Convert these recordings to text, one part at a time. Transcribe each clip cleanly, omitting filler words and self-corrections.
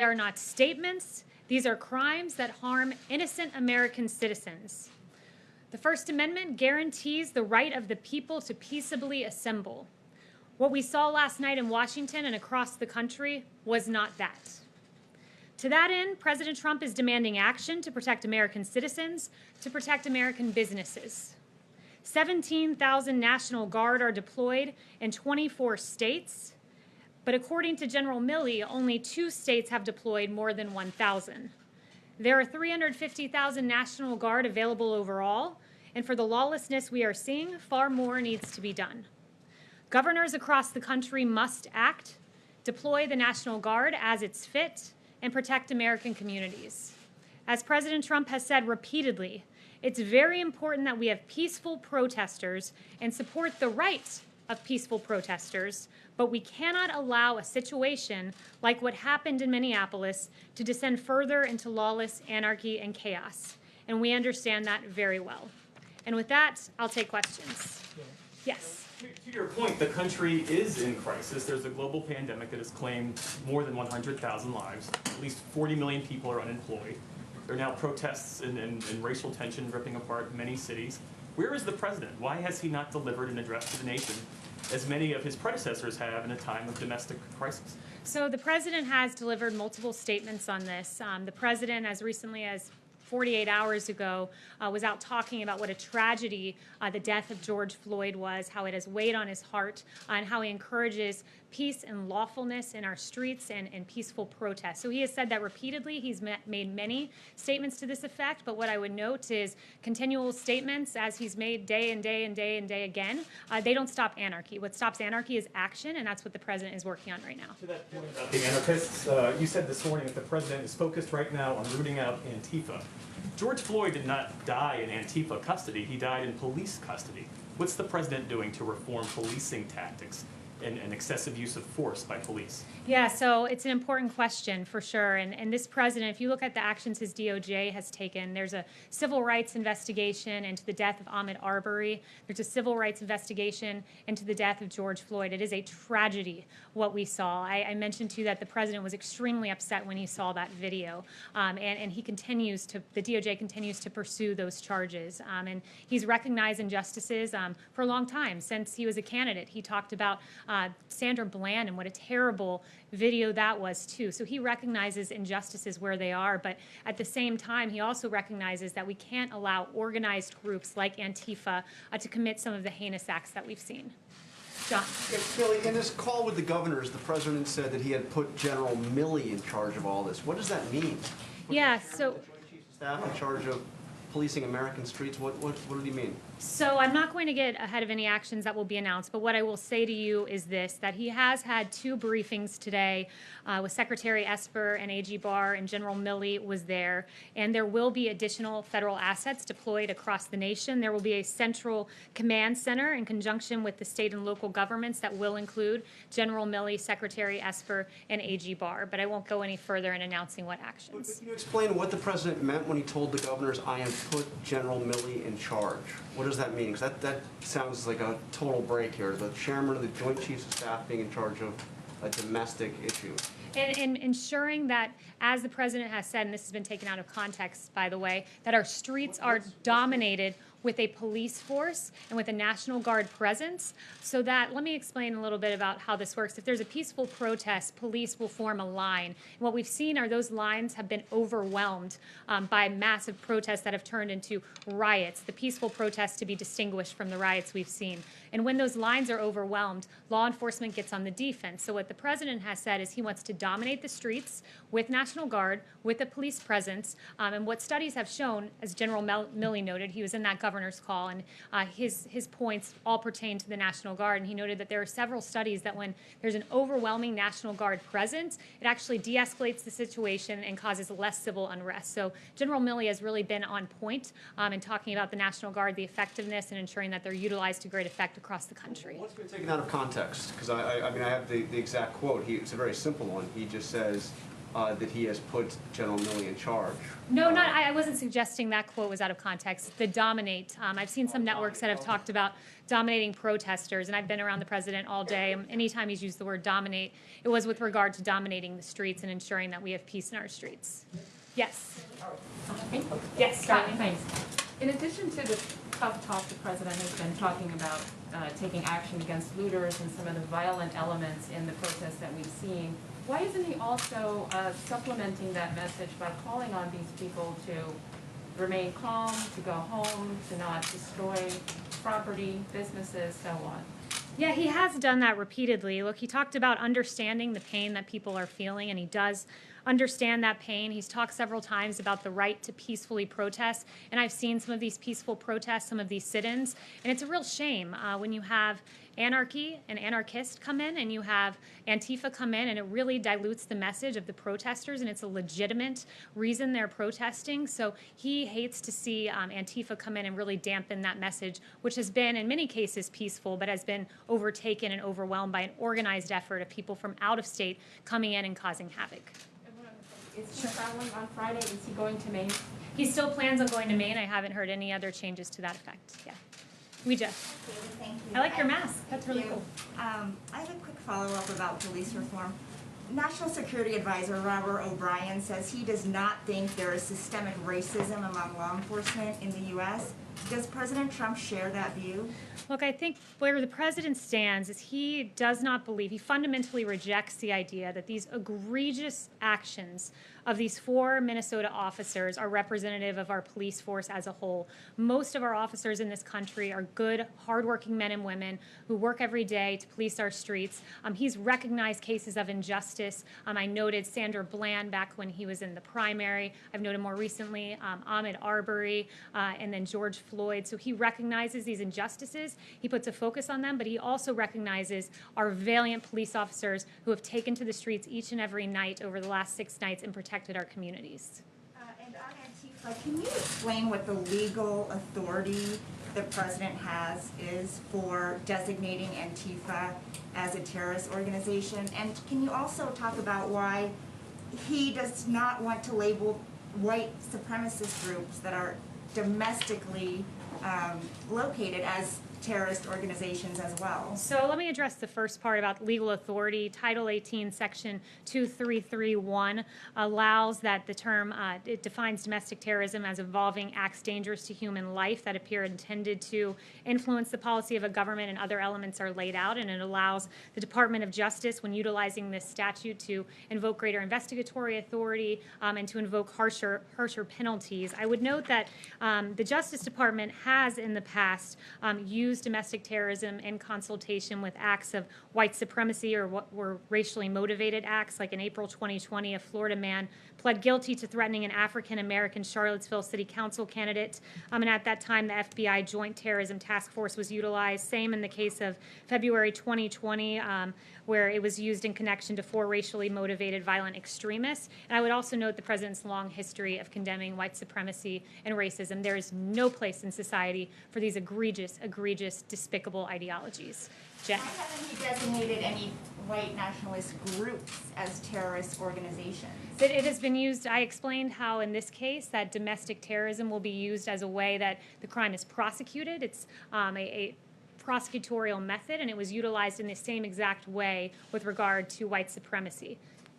are not statements. These are crimes that harm innocent American citizens. The First Amendment guarantees the right of the people to peaceably assemble. What we saw last night in Washington and across the country was not that. To that end, President Trump is demanding action to protect American citizens, to protect American businesses. 17,000 National Guard are deployed in 24 states, but according to General Milley, only 2 states have deployed more than 1,000. There are 350,000 National Guard available overall, and for the lawlessness we are seeing, far more needs to be done. Governors across the country must act, deploy the National Guard as it's fit, and protect American communities. As President Trump has said repeatedly, it's very important that we have peaceful protesters and support the right of peaceful protesters, but we cannot allow a situation like what happened in Minneapolis to descend further into lawless anarchy and chaos. And we understand that very well. And with that, I'll take questions. Yes. To your point, the country is in crisis. There's a global pandemic that has claimed more than 100,000 lives. At least 40 million people are unemployed. There are now protests and racial tension ripping apart many cities. Where is the president? Why has he not delivered an address to the nation, as many of his predecessors have in a time of domestic crisis? So the president has delivered multiple statements on this. The president, as recently as 48 hours ago, was out talking about what a tragedy the death of George Floyd was, how it has weighed on his heart, and how he encourages peace and lawfulness in our streets and peaceful protests. So he has said that repeatedly. He's made many statements to this effect, but what I would note is continual statements, as he's made day and day and day and day again, they don't stop anarchy. What stops anarchy is action, and that's what the president is working on right now. To that point about the anarchists, you said this morning that the president is focused right now on rooting out Antifa. George Floyd did not die in Antifa custody. He died in police custody. What's the president doing to reform policing tactics and excessive use of force by police? Yeah, so it's an important question for sure. And this president, if you look at the actions his DOJ has taken, there's a civil rights investigation into the death of Ahmaud Arbery. There's a civil rights investigation into the death of George Floyd. It is a tragedy what we saw. I mentioned to you that the president was extremely upset when he saw that video. And he continues to, the DOJ continues to pursue those charges. And he's recognized injustices for a long time. Since he was a candidate, he talked about Sandra Bland and what a terrible video that was too. So he recognizes injustices where they are, but at the same time, he also recognizes that we can't allow organized groups like Antifa to commit some of the heinous acts that we've seen. John. Yeah, Billy, in his call with the governors, the president said that he had put General Milley in charge of all this. What does that mean? Yeah, so the Joint Chiefs of Staff in charge of policing American streets. What did he mean? So I'm not going to get ahead of any actions that will be announced, but what I will say to you is this, that he has had 2 briefings today with Secretary Esper and AG Barr, and General Milley was there, and there will be additional federal assets deployed across the nation. There will be a central command center in conjunction with the state and local governments that will include General Milley, Secretary Esper, and AG Barr, but I won't go any further in announcing what actions. But can you explain what the president meant when he told the governors, I have put General Milley in charge? What does that mean? Because that sounds like a total break here. The chairman of the Joint Chiefs of Staff being in charge of a domestic issue. And ensuring that, as the president has said, and this has been taken out of context, by the way, that our streets are dominated with a police force and with a National Guard presence, so that, let me explain a little bit about how this works. If there's a peaceful protest, police will form a line. And what we've seen are those lines have been overwhelmed by massive protests that have turned into riots, the peaceful protests to be distinguished from the riots we've seen. And when those lines are overwhelmed, law enforcement gets on the defense. So what the president has said is he wants to dominate the streets with National Guard, with a police presence, and what studies have shown, as General Milley noted, he was in that governor's call, and his points all pertain to the National Guard, and he noted that there are several studies that when there's an overwhelming National Guard presence, it actually de-escalates the situation and causes less civil unrest. So General Milley has really been on point in talking about the National Guard, the effectiveness, and ensuring that they're utilized to great effect across the country. What's been taken out of context? Because I mean, I have the exact quote. It's a very simple one. He just says, that he has put General Milley in charge. No, not, I wasn't suggesting that quote was out of context. The dominate, I've seen some networks that have talked about dominating protesters, and I've been around the president all day. Anytime he's used the word dominate, it was with regard to dominating the streets and ensuring that we have peace in our streets. Yes. Yes, Scott. Thanks. In addition to the tough talk the president has been talking about taking action against looters and some of the violent elements in the protests that we've seen, why isn't he also supplementing that message by calling on these people to remain calm, to go home, to not destroy property, businesses, so on? Yeah, he has done that repeatedly. Look, he talked about understanding the pain that people are feeling, and he does understand that pain. He's talked several times about the right to peacefully protest, and I've seen some of these peaceful protests, some of these sit-ins, and it's a real shame when you have anarchy and anarchists come in and you have Antifa come in, and it really dilutes the message of the protesters, and it's a legitimate reason they're protesting. So he hates to see Antifa come in and really dampen that message, which has been in many cases peaceful, but has been overtaken and overwhelmed by an organized effort of people from out of state coming in and causing havoc. Is he traveling on Friday? Is he going to Maine? He still plans on going to Maine. I haven't heard any other changes to that effect. Yeah. We just. Thank you. I like your mask. That's really Thank you. cool. I have a quick follow-up about police reform. National Security Advisor Robert O'Brien says he does not think there is systemic racism among law enforcement in the U.S. Does President Trump share that view? Look, I think where the president stands is he does not believe, he fundamentally rejects the idea that these egregious actions of these 4 Minnesota officers are representative of our police force as a whole. Most of our officers in this country are good, hardworking men and women who work every day to police our streets. He's recognized cases of injustice. I noted Sandra Bland back when he was in the primary. I've noted more recently Ahmaud Arbery and then George Floyd. So he recognizes these injustices. He puts a focus on them, but he also recognizes our valiant police officers who have taken to the streets each and every night over the last 6 nights and protected our communities. And on Antifa, can you explain what the legal authority the president is for designating Antifa as a terrorist organization? And can you also talk about why he does not want to label white supremacist groups that are domestically located as terrorist organizations as well? So let me address the first part about legal authority. Title 18, Section 2331 allows that the term, it defines domestic terrorism as involving acts dangerous to human life that appear intended to influence the policy of a government, and other elements are laid out, and it allows the Department of Justice, when utilizing this statute, to invoke greater investigatory authority and to invoke harsher penalties. I would note that the Justice Department has in the past used domestic terrorism in consultation with acts of white supremacy or what were racially motivated acts. Like in April 2020, a Florida man pled guilty to threatening an African-American Charlottesville City Council candidate. And at that time, the FBI Joint Terrorism Task Force was utilized. Same in the case of February 2020, where it was used in connection to 4 racially motivated violent extremists. And I would also note the president's long history of condemning white supremacy and racism. There is no place in society for these egregious, despicable ideologies. Jen. Why haven't he designated any white nationalist groups as terrorist organizations? It has been used. I explained how in this case that domestic terrorism will be used as a way that the crime is prosecuted. It's a prosecutorial method, and it was utilized in the same exact way with regard to white supremacy.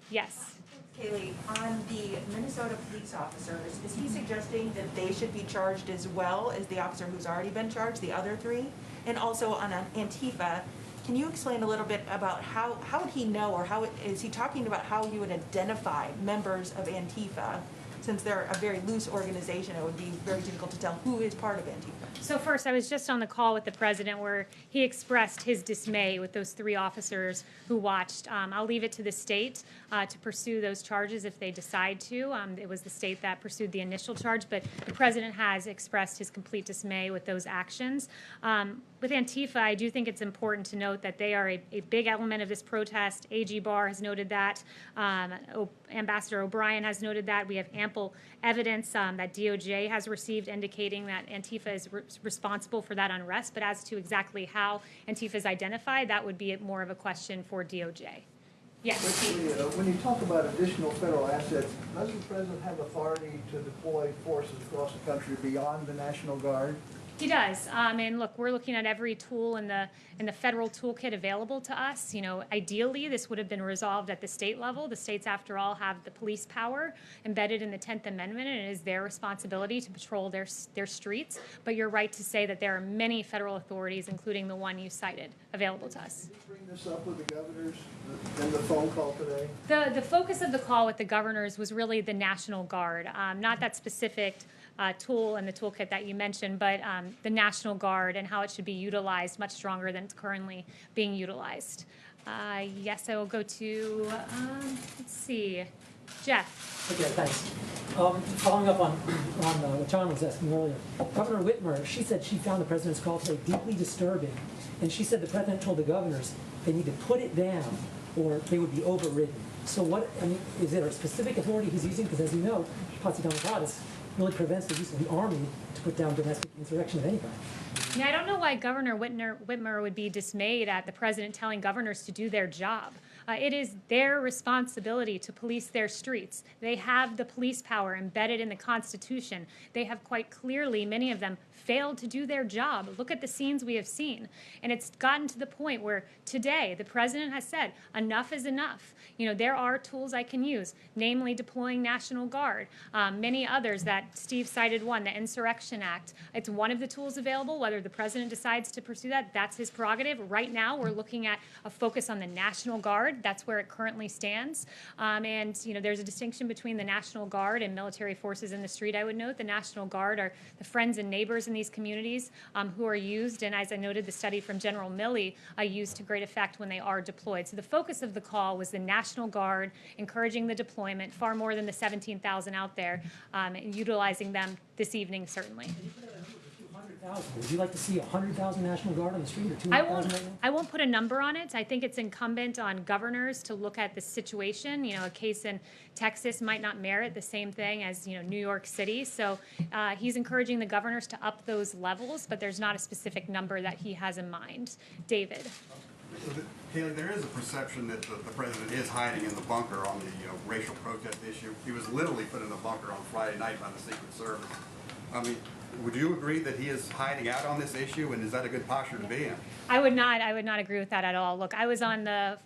Yes. Kaylee, on the Minnesota police officers, is he suggesting that they should be charged as well as the officer who's already been charged, the other 3? And also on Antifa, can you explain a little bit about how would he know, or how is he talking about how you would identify members of Antifa? Since they're a very loose organization, it would be very difficult to tell who is part of Antifa. So first, I was just on the call with the president where he expressed his dismay with those 3 officers who watched. I'll leave it to the state to pursue those charges if they decide to. It was the state that pursued the initial charge, but the president has expressed his complete dismay with those actions. With Antifa, I do think it's important to note that they are a big element of this protest. AG Barr has noted that. Ambassador O'Brien has noted that. We have ample evidence that DOJ has received indicating that Antifa is responsible for that unrest. But as to exactly how Antifa is identified, that would be more of a question for DOJ. Yes. When you talk about additional federal assets, does the president have authority to deploy forces across the country beyond the National Guard? He does, and look, we're looking at every tool in the federal toolkit available to us. You know, ideally, this would have been resolved at the state level. The states, after all, have the police power embedded in the 10th Amendment, and it is their responsibility to patrol their streets. But you're right to say that there are many federal authorities, including the one you cited, available to us. Did you bring this up with the governors in the phone call today? The focus of the call with the governors was really the National Guard, not that specific tool in the toolkit that you mentioned, but the National Guard and how it should be utilized much stronger than it's currently being utilized. Yes, I will go to, let's see, Jeff. Okay, thanks. Following up on what John was asking earlier, Governor Whitmer, she said she found the president's call today deeply disturbing, and she said the president told the governors they need to put it down or they would be overridden. So what, I mean, is there a specific authority he's using? Because as you know, Posse Comitatus really prevents the use of the army to put down domestic insurrection of any kind. Yeah, I don't know why Governor Whitmer would be dismayed at the president telling governors to do their job. It is their responsibility to police their streets. They have the police power embedded in the Constitution. They have quite clearly, many of them, failed to do their job. Look at the scenes we have seen. And it's gotten to the point where today the president has said, enough is enough. You know, there are tools I can use, namely deploying National Guard, many others that Steve cited one, the Insurrection Act. It's one of the tools available. Whether the president decides to pursue that, that's his prerogative. Right now, we're looking at a focus on the National Guard. That's where it currently stands. And, you know, there's a distinction between the National Guard and military forces in the street, I would note. The National Guard are the friends and neighbors in these communities who are used, and as I noted, the study from General Milley, used to great effect when they are deployed. So the focus of the call was the National Guard, encouraging the deployment, far more than the 17,000 out there, and utilizing them this evening, certainly. Would you like to see 100,000 National Guard on the street or 200,000 right now? I won't put a number on it. I think it's incumbent on governors to look at the situation. You know, a case in Texas might not merit the same thing as, you know, New York City. So he's encouraging the governors to up those levels, but there's not a specific number that he has in mind. David. Haley, there is a perception that the president is hiding in the bunker on the racial protest issue. He was literally put in a bunker on Friday night by the Secret Service. I mean, would you agree that he is hiding out on this issue, and is that a good posture to be in? I would not agree with that at all. Look, I was on the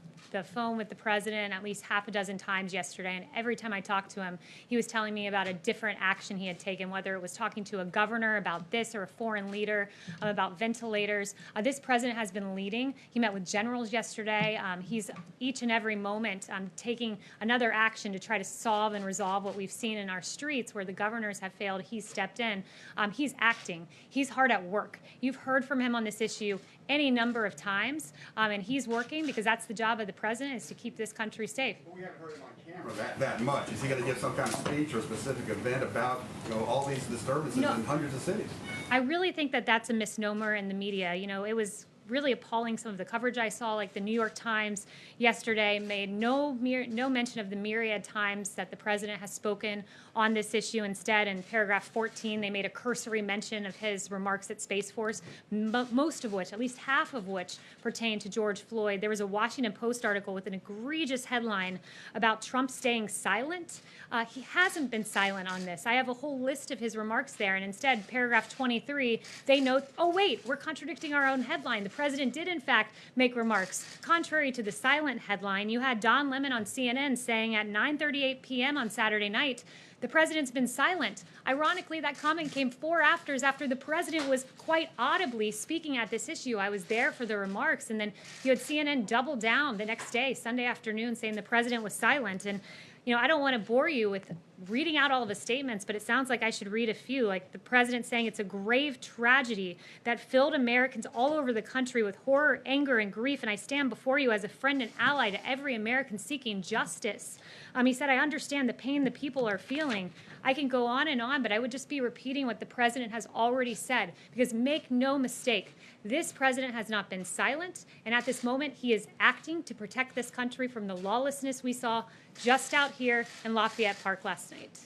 phone with the president at least half a dozen times yesterday, and every time I talked to him, he was telling me about a different action he had taken, whether it was talking to a governor about this or a foreign leader about ventilators. This president has been leading. He met with generals yesterday. He's each and every moment taking another action to try to solve and resolve what we've seen in our streets where the governors have failed. He's stepped in. He's acting. He's hard at work. You've heard from him on this issue any number of times, and he's working because that's the job of the president, is to keep this country safe. Well, we haven't heard him on camera that much. Is he going to give some kind of speech or a specific event about all these disturbances in hundreds of cities? I really think that that's a misnomer in the media. You know, it was really appalling, some of the coverage I saw, like the New York Times yesterday made no mention of the myriad times that the president has spoken on this issue. Instead, in paragraph 14, they made a cursory mention of his remarks at Space Force, most of which, at least half of which, pertain to George Floyd. There was a Washington Post article with an egregious headline about Trump staying silent. He hasn't been silent on this. I have a whole list of his remarks there, and instead, paragraph 23, they note, oh wait, we're contradicting our own headline. The president did in fact make remarks. Contrary to the silent headline, you had Don Lemon on CNN saying at 9:38 p.m. on Saturday night, the president's been silent. Ironically, that comment came 4 hours after the president was quite audibly speaking at this issue. I was there for the remarks, and then you had CNN double down the next day, Sunday afternoon, saying the president was silent. And you know, I don't want to bore you with reading out all of the statements, but it sounds like I should read a few, like the president saying it's a grave tragedy that filled Americans all over the country with horror, anger, and grief, and I stand before you as a friend and ally to every American seeking justice. He said, I understand the pain the people are feeling. I can go on, but I would just be repeating what the president has already said, because make no mistake, this president has not been silent, and at this moment, he is acting to protect this country from the lawlessness we saw just out here in Lafayette Park last night.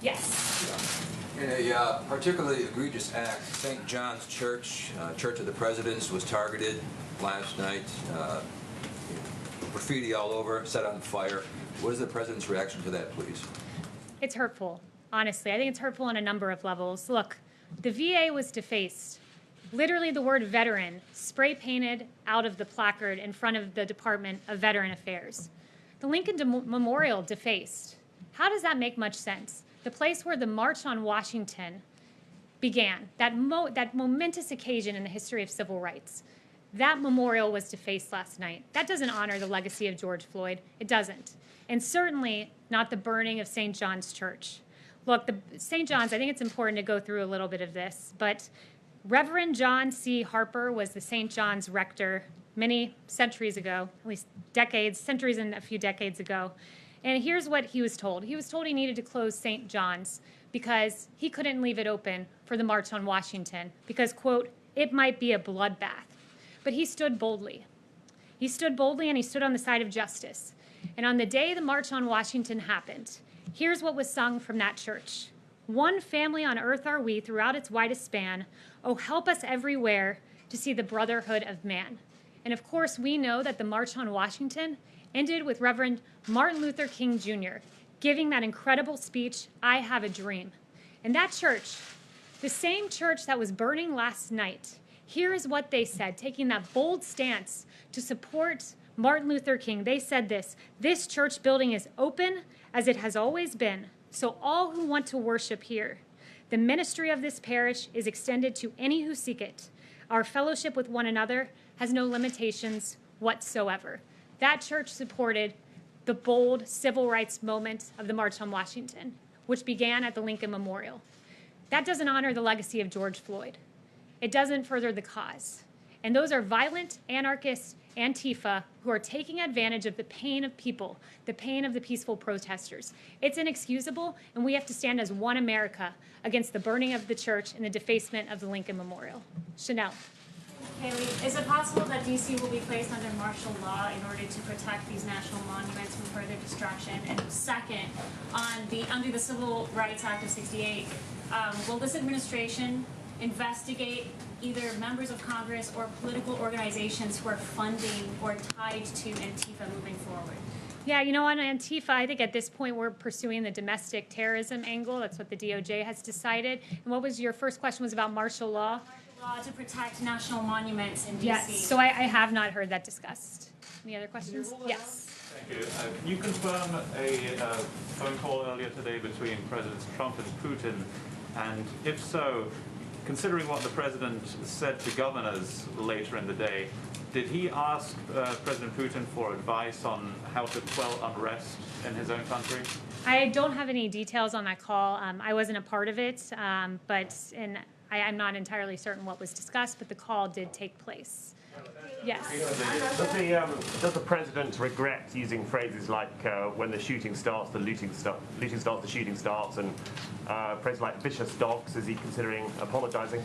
Yes. In a particularly egregious act, St. John's Church, Church of the Presidents, was targeted last night. graffiti all over, set on fire. What is the president's reaction to that, please? It's hurtful, honestly. I think it's hurtful on a number of levels. Look, the VA was defaced. Literally the word veteran spray painted out of the placard in front of the Department of Veteran Affairs. The Lincoln Memorial defaced. How does that make much sense? The place where the March on Washington began, that momentous occasion in the history of civil rights, that memorial was defaced last night. That doesn't honor the legacy of George Floyd. It doesn't. And certainly not the burning of St. John's Church. Look, St. John's, I think it's important to go through a little bit of this, but Reverend John C. Harper was the St. John's rector many centuries ago, at least decades, centuries and a few decades ago. And here's what he was told. He was told he needed to close St. John's because he couldn't leave it open for the March on Washington because, quote, it might be a bloodbath. But he stood boldly. He stood boldly and he stood on the side of justice. And on the day the March on Washington happened, here's what was sung from that church. One family on earth are we throughout its widest span. Oh, help us everywhere to see the brotherhood of man. And of course, we know that the March on Washington ended with Reverend Martin Luther King Jr. giving that incredible speech, I Have a Dream. And that church, the same church that was burning last night, here is what they said, taking that bold stance to support Martin Luther King. They said this church building is open as it has always been. So all who want to worship here, the ministry of this parish is extended to any who seek it. Our fellowship with one another has no limitations whatsoever. That church supported the bold civil rights moment of the March on Washington, which began at the Lincoln Memorial. That doesn't honor the legacy of George Floyd. It doesn't further the cause. And those are violent anarchists, Antifa, who are taking advantage of the pain of people, the pain of the peaceful protesters. It's inexcusable, and we have to stand as one America against the burning of the church and the defacement of the Lincoln Memorial. Chanel. Haley, is it possible that DC will be placed under martial law in order to protect these national monuments from further destruction? And second, under the Civil Rights Act of '68, will this administration investigate either members of Congress or political organizations who are funding or tied to Antifa moving forward? Yeah, you know, on Antifa, I think at this point we're pursuing the domestic terrorism angle. That's what the DOJ has decided. And what was your first question was about martial law? Law to protect national monuments in DC. Yes, so I have not heard that discussed. Any other questions? Yes. Thank you. Can you confirm a phone call earlier today between Presidents Trump and Putin? And if so, considering what the President said to governors later in the day, did he ask President Putin for advice on how to quell unrest in his own country? I don't have any details on that call. I wasn't a part of it, I'm not entirely certain what was discussed, but the call did take place. Yes. Does the president regret using phrases like when the shooting starts, the looting starts, the shooting starts, and phrases like vicious dogs? Is he considering apologizing?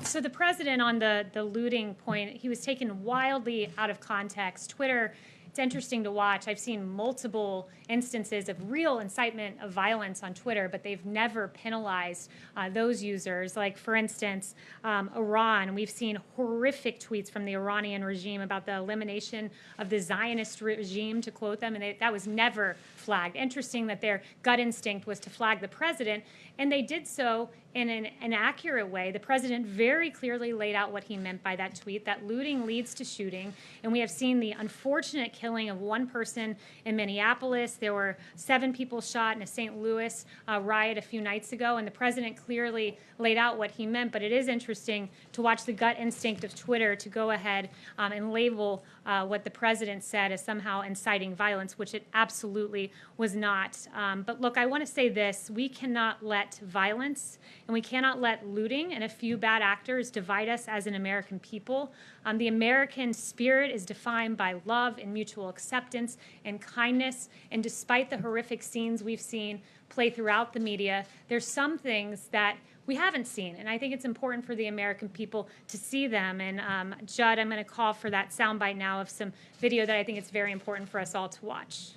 So the president on the looting point, he was taken wildly out of context. Twitter, it's interesting to watch. I've seen multiple instances of real incitement of violence on Twitter, but they've never penalized those users. Like, for instance, Iran. We've seen horrific tweets from the Iranian regime about the elimination of the Zionist regime, to quote them, and that was never flagged. Interesting that their gut instinct was to flag the president, and they did so in an accurate way. The president very clearly laid out what he meant by that tweet, that looting leads to shooting. And we have seen the unfortunate killing of one person in Minneapolis. There were 7 people shot in a St. Louis riot a few nights ago, and the president clearly laid out what he meant. But it is interesting to watch the gut instinct of Twitter to go ahead and label what the president said as somehow inciting violence, which it absolutely was not. But look, I want to say this. We cannot let violence and we cannot let looting and a few bad actors divide us as an American people. The American spirit is defined by love and mutual acceptance and kindness. And despite the horrific scenes we've seen play throughout the media, there's some things that we haven't seen. And I think it's important for the American people to see them. And Judd, I'm going to call for that soundbite now of some video that I think it's very important for us all to watch.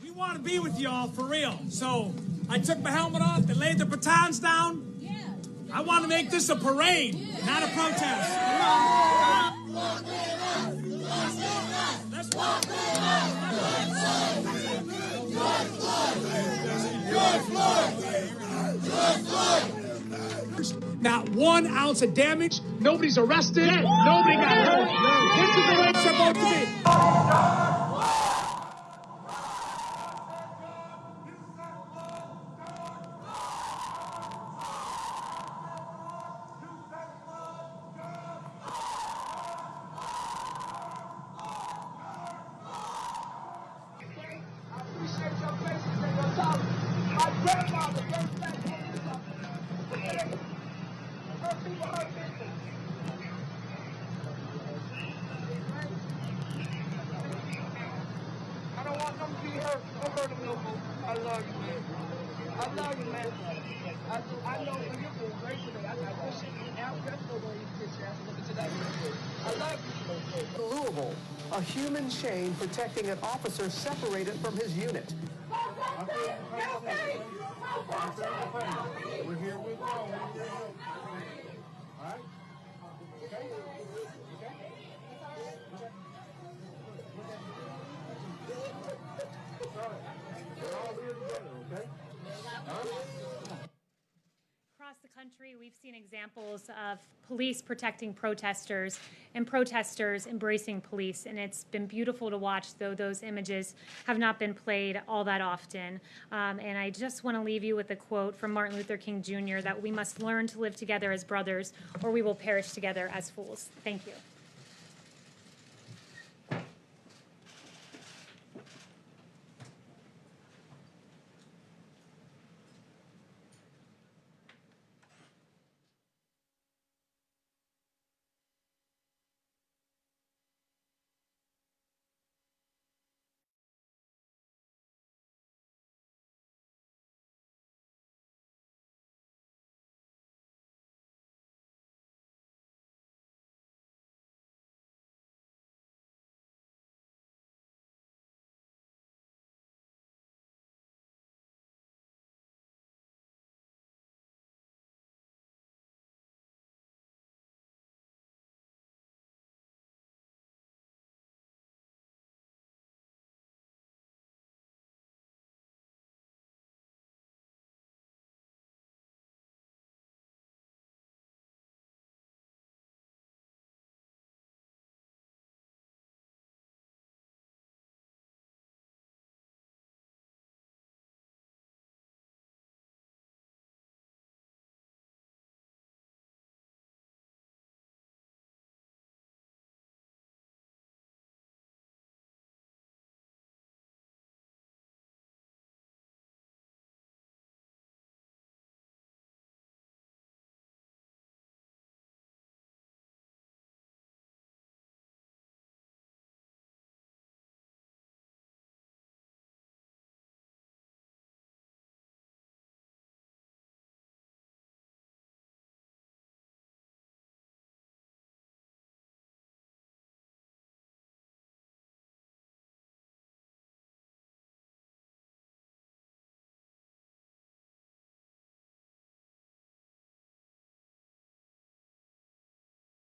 We want to be with y'all for real. So I took my helmet off and laid the batons down. Yeah. I want to make this a parade, not a protest. Let's walk. Not 1 ounce of damage. Nobody's arrested. Nobody got hurt. This is the way it's supposed to be. Louisville, a human chain protecting an officer separated from his unit. We're here with Across the country, we've seen examples of police protecting protesters and protesters embracing police, and it's been beautiful to watch, though those images have not been played all that often. And I just want to leave you with a quote from Martin Luther King Jr. that we must learn to live together as brothers, or we will perish together as fools. Thank you.